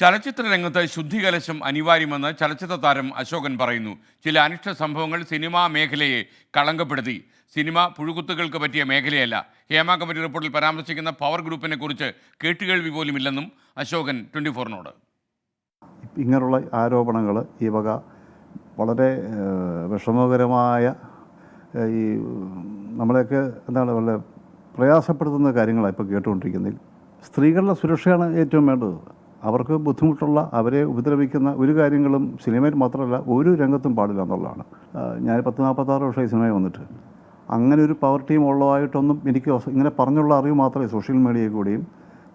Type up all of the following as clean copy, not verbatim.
ചലച്ചിത്ര രംഗത്ത് ശുദ്ധികലശം അനിവാര്യമെന്ന് ചലച്ചിത്ര താരം അശോകൻ പറയുന്നു. ചില അനിഷ്ട സംഭവങ്ങൾ സിനിമാ മേഖലയെ കളങ്കപ്പെടുത്തി. സിനിമ പുഴുകുത്തുകൾക്ക് പറ്റിയ മേഖലയല്ല. ഹേമ കമ്മിറ്റി റിപ്പോർട്ടിൽ പരാമർശിക്കുന്ന പവർ ഗ്രൂപ്പിനെ കുറിച്ച് കേട്ടുകേൾവി പോലും ഇല്ലെന്നും അശോകൻ 24നോട്. ഇങ്ങനെയുള്ള ആരോപണങ്ങൾ ഈ വക വളരെ വിഷമകരമായ ഈ നമ്മളെയൊക്കെ വളരെ പ്രയാസപ്പെടുത്തുന്ന കാര്യങ്ങളാണ് ഇപ്പോൾ കേട്ടുകൊണ്ടിരിക്കുന്നതിൽ. സ്ത്രീകളുടെ സുരക്ഷയാണ് ഏറ്റവും വേണ്ടത്. അവർക്ക് ബുദ്ധിമുട്ടുള്ള, അവരെ ഉപദ്രവിക്കുന്ന ഒരു കാര്യങ്ങളും സിനിമയിൽ മാത്രമല്ല ഒരു രംഗത്തും പാടില്ല എന്നുള്ളതാണ്. ഞാൻ 40-46 വർഷമായി സിനിമയിൽ വന്നിട്ട് അങ്ങനെ ഒരു പവർ ടീം ഉള്ളതായിട്ടൊന്നും എനിക്ക് ഇങ്ങനെ പറഞ്ഞുള്ള അറിവ് മാത്രമേ സോഷ്യൽ മീഡിയയിൽ കൂടിയും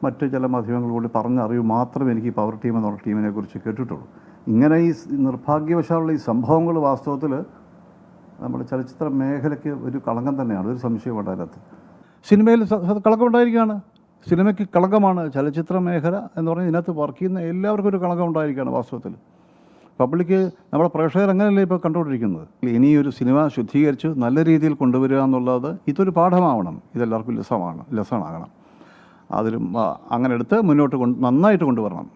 മറ്റ് ചില മാധ്യമങ്ങൾ കൂടി പറഞ്ഞ അറിവ് മാത്രമേ എനിക്ക് പവർ ടീം എന്നുള്ള ടീമിനെ കുറിച്ച് കേട്ടിട്ടുള്ളൂ. ഇങ്ങനെ ഈ നിർഭാഗ്യവശാലുള്ള ഈ സംഭവങ്ങൾ വാസ്തവത്തിൽ നമ്മുടെ ചലച്ചിത്ര മേഖലയ്ക്ക് ഒരു കളങ്കം തന്നെയാണ്, ഒരു സംശയമുണ്ട് അതിനകത്ത്. സിനിമയിൽ കളങ്കം ഉണ്ടായിരിക്കുകയാണ്, സിനിമയ്ക്ക് കളങ്കമാണ്. ചലച്ചിത്ര മേഖല എന്ന് പറഞ്ഞാൽ ഇതിനകത്ത് വർക്ക് ചെയ്യുന്ന എല്ലാവർക്കും ഒരു കളങ്കം ഉണ്ടായിരിക്കുകയാണ് വാസ്തവത്തിൽ. പബ്ലിക്ക്, നമ്മുടെ പ്രേക്ഷകർ അങ്ങനെയല്ലേ ഇപ്പോൾ കണ്ടുകൊണ്ടിരിക്കുന്നത്. ഇനിയൊരു സിനിമ ശുദ്ധീകരിച്ച് നല്ല രീതിയിൽ കൊണ്ടുവരിക എന്നുള്ളത് ഇതൊരു പാഠമാവണം, ഇതെല്ലാവർക്കും ലെസണാകണം. അതിലും അങ്ങനെ എടുത്ത് മുന്നോട്ട് നന്നായിട്ട് കൊണ്ടുവരണം.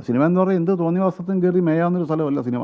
സിനിമ എന്ന് പറഞ്ഞാൽ എന്ത് തോന്നിവാസത്തിനും കയറി മേയാവുന്നൊരു സ്ഥലമല്ല സിനിമ.